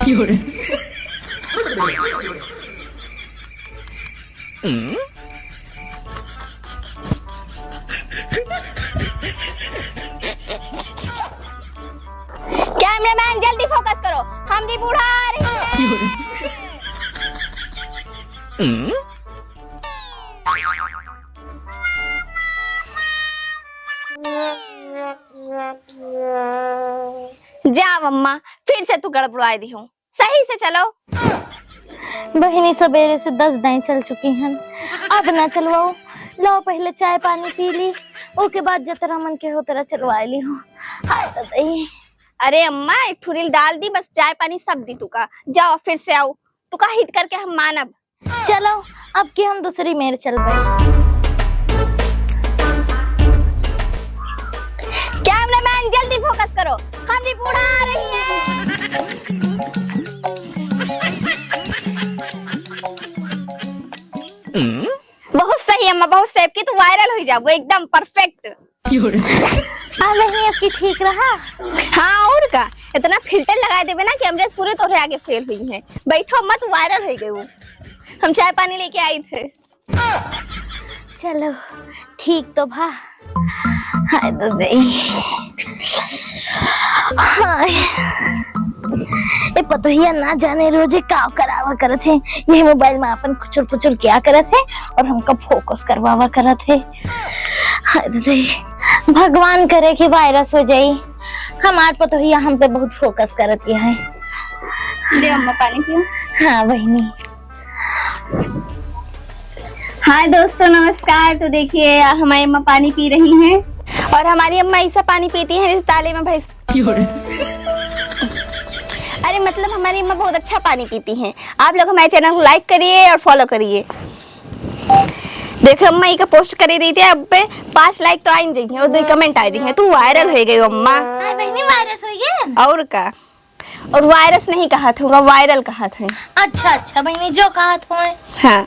Cameraman जल्दी focus करो, हम भी बूढ़ा आ रही हैं। जा मम्मा, फिर से तू गड़बड़ाई दी हूँ, सही से चलो। बहिनी सवेरे से 10 दाएं चल चुकी हैं, अब ना चलवाओ। लो पहले चाय पानी पी ली, ओके बाद जतरा मन के हो तेरा चलवा ली हूँ। हाय तो दही। अरे अम्मा एक ठुरील डाल दी, बस चाय पानी सब दी तुका। जाओ फिर से आओ, तुका हिट करके हम मानब। चलो अब की हम दूसरी मेर चल गए। कैमरामैन जल्दी फोकस करो, हम भी बूढ़ा आ रही हैं। बहुत सही अम्मा, बहुत सही। की तो वायरल हो जाओ एकदम परफेक्ट। नहीं अब की ठीक रहा। हाँ और का, इतना फिल्टर लगा देवे ना कैमरे पूरे तोरे आगे फेल हुई हैं। बैठो अम्मा, तू वायरल हो गई। हम चाय पानी लेके आए थे। चलो ठीक तो भा। हाय तो दही। हाय ए पतोहिया ना जाने रोजे काव करावा करत है। ये मोबाइल में अपन कुचुर पुचुर क्या करत है और हमका फोकस करवावा करत है। हाय तो दही, भगवान करे कि वायरस हो जाए। हमार पतोहिया हम पे बहुत फोकस करती है। ले अम्मा पानी पियो। हाँ बहनी। हाय दोस्तों नमस्कार। तो देखिए हमारी अम्मा पानी पी रही हैं और हमारी अम्मा ऐसा पानी पीती है जैसे ताले में भैंस। अरे मतलब हमारी अम्मा बहुत अच्छा पानी पीती हैं। आप लोग हमारे चैनल को लाइक करिए और फॉलो करिए। देखो अम्मा ये का पोस्ट कर दी थी, अब पे 5 लाइक तो आ ही रही है और 2 कमेंट आ रही है। तू वायरल हो गई अम्मा। बहनी वायरस हो गया और का, और वायरस नहीं कहा था, वायरल कहा था। अच्छा अच्छा बहनी जो कहा था। हाँ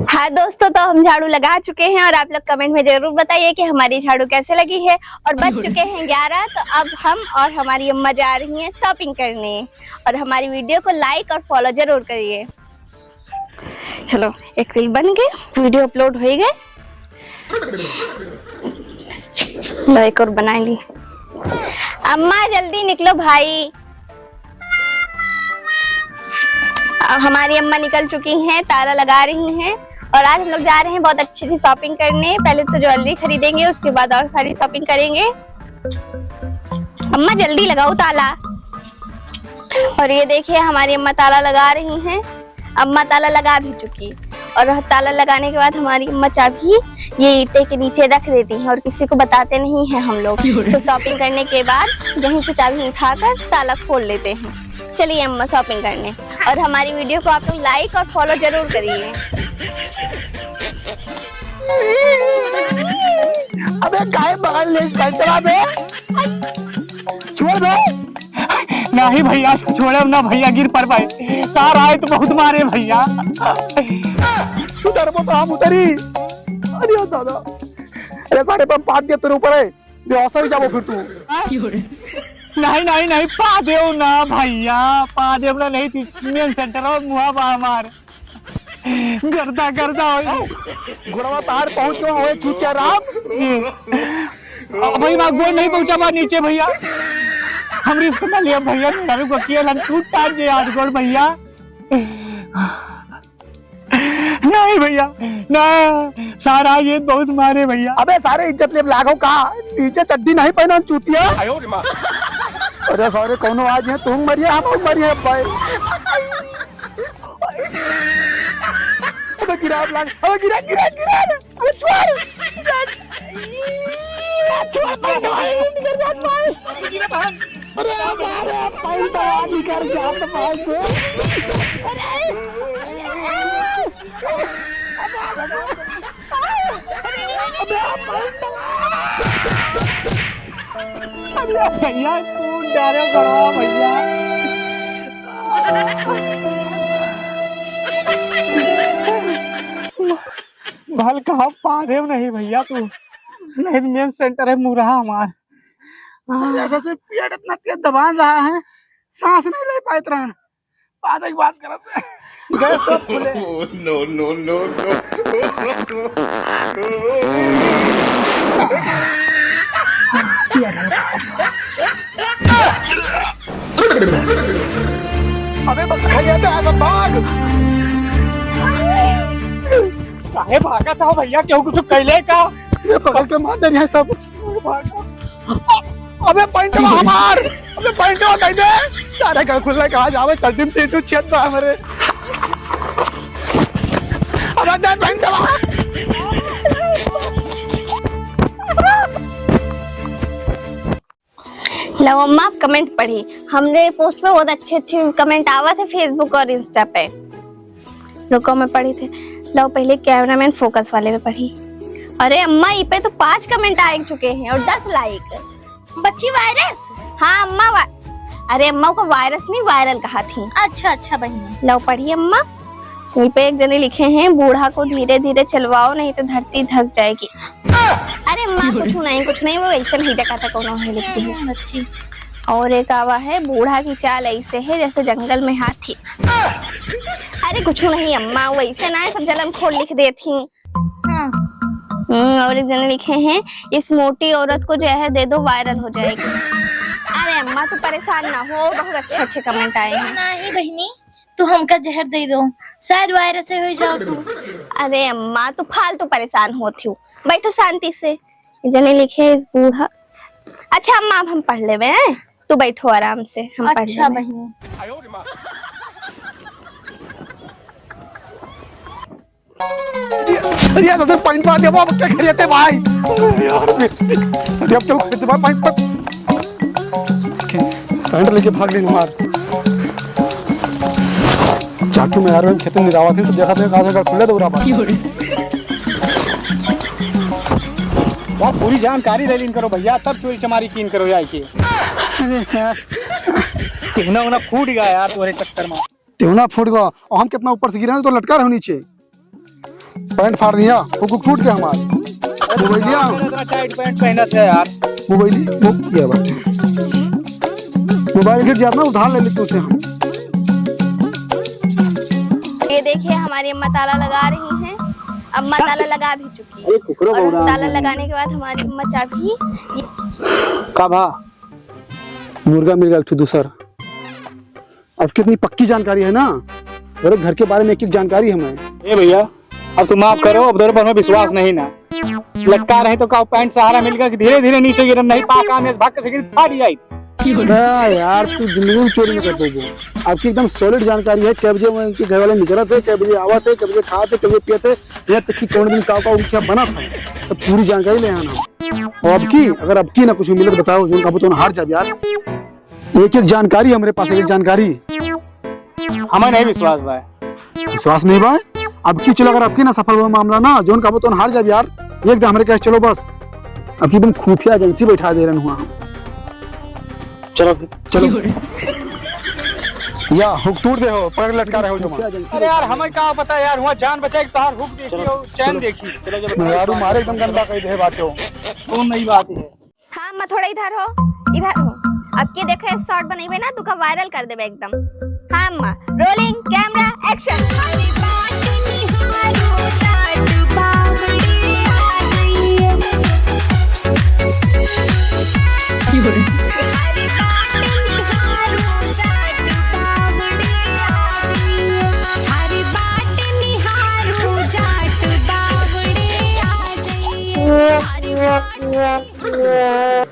हाँ दोस्तों, तो हम झाड़ू लगा चुके हैं और आप लोग कमेंट में जरूर बताइए कि हमारी झाड़ू कैसे लगी है। और बज चुके हैं 11, तो अब हम और हमारी अम्मा जा रही हैं शॉपिंग करने। और हमारी वीडियो को लाइक और फॉलो जरूर करिए। चलो एक रील बन गई, वीडियो अपलोड हो गए, लाइक और बना ली। अम्मा जल्दी निकलो भाई। हमारी अम्मा निकल चुकी हैं, ताला लगा रही हैं। और आज हम लोग जा रहे हैं बहुत अच्छी सी शॉपिंग करने। पहले तो ज्वेलरी खरीदेंगे, उसके बाद और सारी शॉपिंग करेंगे। अम्मा जल्दी लगाओ ताला। और ये देखिए हमारी अम्मा ताला लगा रही हैं। अम्मा ताला लगा भी चुकी, और ताला लगाने के बाद हमारी अम्मा चाबी ये ईंटे के नीचे रख देती हैं और किसी को बताते नहीं हैं हम लोग। तो शॉपिंग करने के बाद यहीं से चाबी उठाकर ताला खोल लेते हैं। चलिए अम्मा शॉपिंग करने। और हमारी वीडियो को आप लोग लाइक और फॉलो जरूर करिए। अबे काय बगल ले चला बे, छोड़ बे। नहीं भैया छोड़े ना भैया, गिर पर भाई। सार आए तो बहुत मारे भैया। उधर तो हम उतरी। अरे दादा, अरे सारे पंप पाद दिया तेरे ऊपर है, बेहोश हो जाओ फिर तू। नहीं नहीं नहीं पा देव ना भैया, पा देव ना नहीं थी। मेन सेंटर और मुहा बा हमार गर्दा गर्दा हो घोड़वा तार पहुंच गया होए छूट क्या राम। भाई मैं गोल नहीं पहुंचा बा नीचे भैया। हम रिस्क ना लिया भैया, मेरा को किया लग टूटता जे आज गोल भैया। नहीं भैया ना, सारा ये बहुत मारे भैया। अबे सारे इज्जत ले लागो का, नीचे चड्डी नहीं पहना चूतिया। अरे सारे कौनो आज है, तुम मरिए हम मरिए भाई। अबे गिरा लाग, अबे गिरा गिरा गिरा, अबे छोड़ छोड़ भाई निकल जा भाई। गिरा भाई, अरे यार भाई तो निकल जा तो भाई को। अरे भैया तू डरे गड़ा भैया। भल कहा पा दे नहीं भैया तू। नहीं मेन सेंटर है मुरहा हमार। ऐसा से पेट इतना तेज दबान रहा है, सांस नहीं ले पाए रहन। बाद की बात करत है। गैस सब खुले। No, no, no, no. अबे बस खड़े थे ऐसा भाग। काहे भागा था भैया, क्यों कुछ कहले का? ये पकड़ के मार दे सब। अबे पॉइंट हमार, अबे पॉइंट कह दे। सारे घर खुल रहा है, कहाँ जावे? कटिंग टेटू छेद बा हमारे। अबे दे पॉइंट लो अम्मा आप कमेंट पढ़ी। हमने पोस्ट पे बहुत अच्छे अच्छे कमेंट आवा थे फेसबुक और इंस्टा पे। रुको मैं पढ़ी थे। लो पहले कैमरामैन फोकस वाले पे पढ़ी। अरे अम्मा ये पे तो 5 कमेंट आ चुके हैं और 10 लाइक। बच्ची वायरस। हाँ अम्मा अरे अम्मा को वायरस नहीं वायरल कहा थी। अच्छा अच्छा बहन। लो पढ़िए अम्मा। यहीं पे एक जने लिखे हैं, बूढ़ा को धीरे धीरे चलवाओ नहीं तो धरती धस जाएगी। अरे अम्मा कुछ नहीं वो ऐसे नहीं देखा था कौन है लिखती है बच्ची। और एक आवा है, बूढ़ा की चाल ऐसे है जैसे जंगल में हाथी। अरे कुछ नहीं अम्मा वो ऐसे ना सब जलन खोल लिख देती। और एक जने लिखे हैं, इस मोटी औरत को जहर दे दो वायरल हो जाएगी। अरे अम्मा तू परेशान ना हो, बहुत अच्छे अच्छे कमेंट आए हैं। नहीं बहनी तू हमका जहर दे दो, शायद वायरस से हो जाओ तू। अरे अम्मा तू फालतू परेशान होती हूँ, बैठो शांति से। जने लिखे इस बूढ़ा। अच्छा अम्मा अब हम पढ़ लेवे हैं, तू बैठो आराम से हम पढ़ अच्छा लेवे। बहनी। अरे यार ऐसे पॉइंट पा दिया, वो अब क्या खड़े थे भाई? यार बेइज्जती। अरे अब चलो खड़े थे भाई, पॉइंट पर पॉइंट लेके भाग गई मार। चाटू में यार खेतन निरावा थे, सब देखा थे कहां से घर खुले दौरा पर। यार पूरी जानकारी ले लीन करो भैया, तब चोरी चमारी कीन करो यार के। टिहना उना फूट गया यार तुम्हारे चक्कर में। टिहना फूट गया और हम कितना ऊपर से गिरे हैं तो लटका रहे नीचे। पैंट फाड़ दिया, हुक टूट गया हमारा। मोबाइल लिया, इतना टाइट पैंट पहना था यार। मोबाइल ये बात, मोबाइल गिर जाता ना उधार ले लेते उसे हम। ये देखिए हमारी अम्मा ताला लगा रही हैं। अम्मा ताला लगा भी चुकी है और ताला लगाने के बाद हमारी अम्मा चाबी काभा मुर्गा मिल गया दूसर। अब कितनी पक्की जानकारी है ना, मेरे घर के बारे में एक एक जानकारी हमें। ए भैया अब तुम माफ करो, अब दोनों पर हमें विश्वास नहीं ना। लटका रहे तो का पैंट सहारा मिल गया कि धीरे धीरे नीचे गिरन नहीं पाका में भाग के फाड़ जाए। यार तू जिंदगी में चोरी नहीं कर दोगे। आपकी एकदम सॉलिड जानकारी है, कै बजे उनके घर वाले निकला थे, कै बजे आवा थे, कै बजे खा थे, कै बजे पिए थे, यहाँ तक कि कौन दिन का क्या बना था, सब पूरी जानकारी ले आना। और अब की अगर अब की ना कुछ मिले तो बताओ, जो का तो हार जाए यार। एक एक जानकारी हमारे पास, एक जानकारी हमें नहीं विश्वास भाई। विश्वास नहीं भाई, अब की चलो अगर अब की ना सफल हुआ मामला ना, जोन का तो हार जाए यार। एक हमारे कैसे चलो बस, अब की एकदम खुफिया एजेंसी बैठा दे रहे हुआ। चलो चलो या हुक टूट दे हो, पकड़ लटका रहे हो जो। अरे यार हमें क्या पता यार, वहाँ जान बचाए कि तार हुक देखी हो, चैन देखी। चलो चलो यार मारे एकदम गंदा कही दे बात हो, कौन नहीं बात है। हाँ मैं थोड़ा इधर हो, इधर हो। अब की देखो शॉर्ट बनाई ना तू का वायरल कर देबे एकदम। हाँ अम्मा रोलिंग कैमरा एक्शन।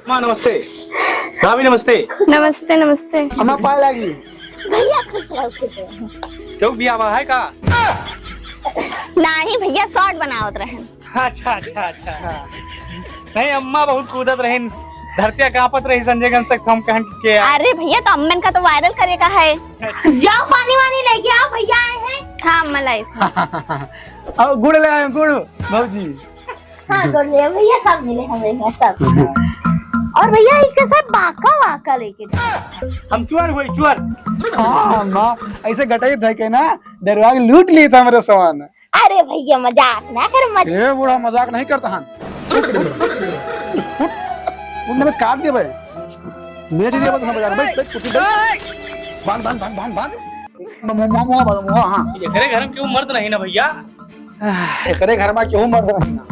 माँ नमस्ते, भाभी नमस्ते। नमस्ते नमस्ते। हमें पाए लगी भैया खुश रहो खुश रहो। क्यों भी आवा है का? नहीं भैया शॉर्ट बनावत रहे। अच्छा अच्छा अच्छा। नहीं अम्मा बहुत कूदत रही, धरतिया कांपत रही संजयगंज तक हम कहन के। अरे भैया तो अम्मन का तो वायरल करेगा है। जाओ पानी वानी लेके आओ, भैया आए हैं। हाँ अम्मा लाई। अब गुड़ ले आए गुड़ भाजी। हाँ गुड़ ले भैया, सब मिले हमें यहाँ सब। और भैया एक साथ बाका वाका लेके जाओ। हम चुअर हुए चुअर। हाँ माँ ऐसे गटाई थे के ना दरवाजे लूट लिए था मेरे सामान। अरे भैया मजाक ना कर, बूढ़ा मजाक नहीं करता। उनने मैं काट दिया भाई बेच दिया तो बाजार में बैठ कुर्सी बैठ बांध बांध बांध बांध बांध मुआ हां ये करे घर में क्यों मर्द नहीं ना भैया? करे घर में क्यों मर रहे ना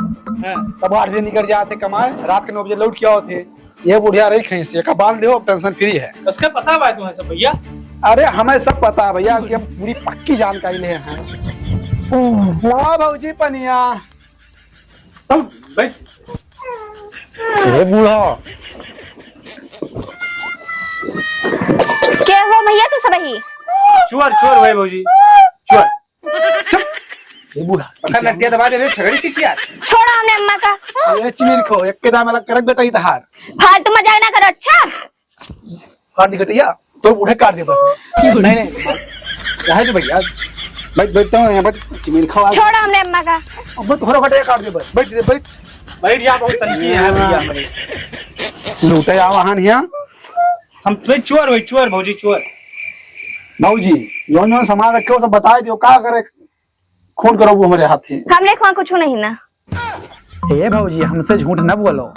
सब 8 बजे निकल जाते कमाए रात के 9 बजे लौट के आओ थे ये बुढ़िया रही खड़ी से का बांध दो टेंशन फ्री है। उसका पता बा तुम्हें सब भैया? अरे हमें सब पता है भैया कि हम पूरी पक्की जानकारी ले हैं। वाह भौजी पनिया चल बैठ। ए बूढ़ा क्या हो भैया तू सब ही चोर चोर भाई भौजी चोर। ए बूढ़ा पता लट्टिया दबा दे झगड़ी की यार। छोड़ा हमने अम्मा का ये चिमिर खो एक के दाम अलग करक बेटा ही तहार फालतू मजाक ना करो। अच्छा काट दी कटिया तो बूढ़े काट दे पर नहीं नहीं रहे तो भैया बैठ बैठता हूं यहां पर चिमिर खो छोड़ा हमने अम्मा का। अब थोड़ा कटिया काट दे बैठ दे बैठ बैठ जा बहुत सनकी है भैया हमारे। लूटे आ वहां यहां हम तो चोर भाई चोर भौजी चोर। भौजी जो सामान रखे हो सब बता दियो का करे खून करो वो हमारे हाथ से। हमने वहाँ कुछ नहीं ना। हे भौजी हमसे झूठ न बोलो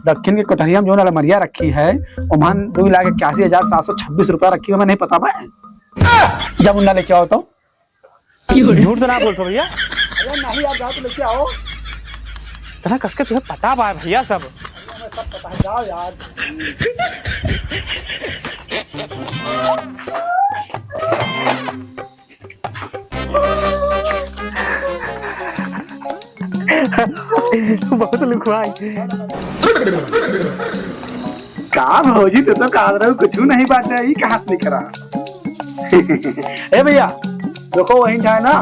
दक्षिण के कोठरिया में जो अलमरिया रखी है ओमान 2,81,726 रुपया रखी है। मैं नहीं पता भाई जब उन्ना लेके आओ तो झूठ तो ना बोल भैया। अरे नहीं आप जाओ तो लेके आओ तना कसके तुम्हें पता बा भैया सब। सब पता है जाओ यार। बहुत लिखवाई का भौजी तो कहा रहा कुछ नहीं बात है ये कहां से लेकर आ। ए भैया देखो वहीं जाए ना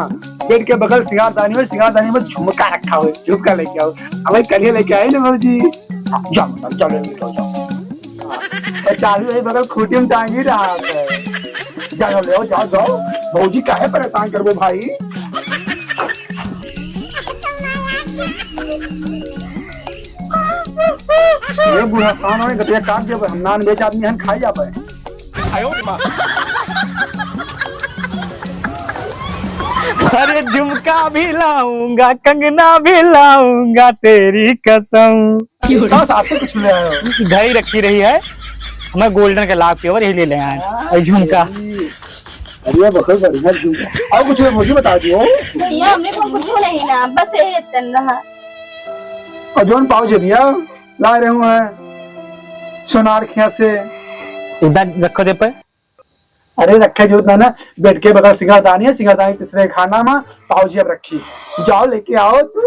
बेड के बगल सिंगारदानी में झुमका रखा हुआ झुमका लेके आओ। अब कल लेके आए ना भौजी जाओ चलो लेके जाओ चालू है बगल खूटी में टांग ही रहा है। जाओ ले जाओ जाओ भौजी काहे परेशान करबो भाई। ये बुढ़ा सान होने गटिया काट दे हम नान बेच आदमी हन खाई जाबे। आयो मां। अरे झुमका भी लाऊंगा कंगना भी लाऊंगा तेरी कसम। कहां से आते कुछ ले आए हो? घर ही रखी रही है हमें गोल्डन के लाख प्योर यही ले आए और झुमका। अरे बहुत बढ़िया झुमका और कुछ मुझे बता दियो भैया हमने को कुछ नहीं ना बस यही तन रहा। और जोन पाओ जे भैया ला रहे हैं सोनार खिया से इधर रखो दे पे। अरे रखे जो ना बेड के बगल सिंगारदानी है सिंगारदानी तीसरे खाना में पाओ जी अब रखी जाओ लेके आओ तू।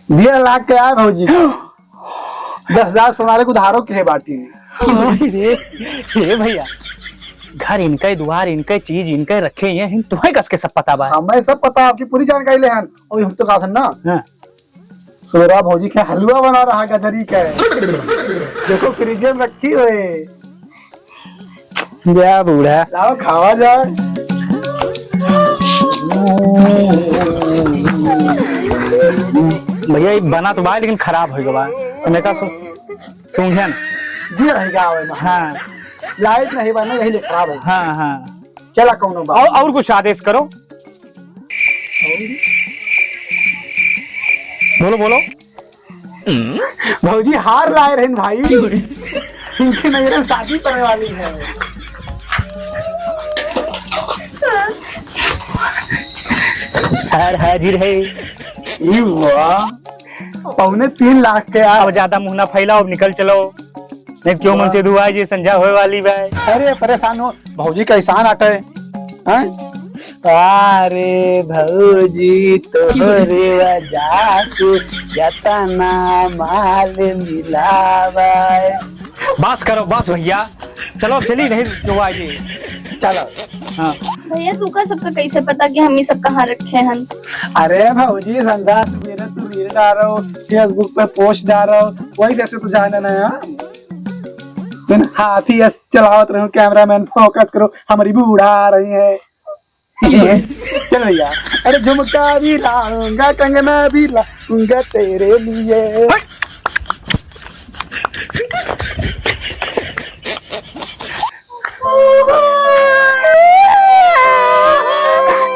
लिया लाख के आए भौजी 10,000 सोनारे को उधारों के है बाटी। ये भैया घर इनका द्वार इनका चीज इनका रखे हैं तुम्हें कस के सब पता बा। हमें सब पता आपकी पूरी जानकारी ले हन और हम तो कहा था ना हाँ। सोरा भौजी क्या हलवा बना रहा है गजरी का देखो फ्रिज में रखी हुए क्या बूढ़ा लाओ खावा जाए। भैया ये बना तो बा लेकिन खराब हो गया तुम्हें का सूंघन दिया रहेगा आवे में। हाँ लाइट नहीं बना यही ले खराब है। हाँ हाँ चला कौन बा और कुछ आदेश करो। बोलो बोलो। भौजी हार लाए रहे भाई इनकी नजर शादी करने वाली है। हर हाजिर है। ये हुआ 3.25 लाख के अब ज्यादा मुंह ना फैलाओ अब निकल चलो नहीं क्यों मन से दुआ जी संध्या होए वाली भाई। अरे परेशान हो भौजी का एहसान आटे हैं। अरे भौजी तोरे वजह से जतना माल मिलावे। बस करो बस भैया चलो अब चली नहीं दुआ जी चलो। हाँ भैया तू का सबका कैसे पता कि हम ये सब कहाँ रखे हैं? अरे भौजी संध्या मेरे तू रील डालो फेसबुक पे पोस्ट डालो वही कैसे तू जाने ना यार हाथी चलावत रहो कैमरामैन फोकस करो हमारी भी उड़ा रही है चल भैया, अरे झुमका भी लाऊंगा, कंगना भी लाऊंगा तेरे लिए।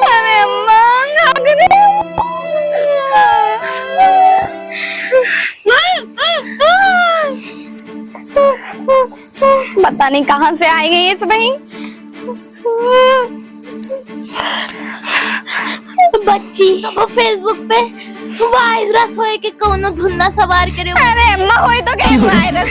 अरे अम्मा पता नहीं कहाँ से आई गई इस बहन। बच्ची वो फेसबुक पे वायरस होए के कोनो धुन्ना सवार करे। अरे अम्मा वही तो कहीं वायरस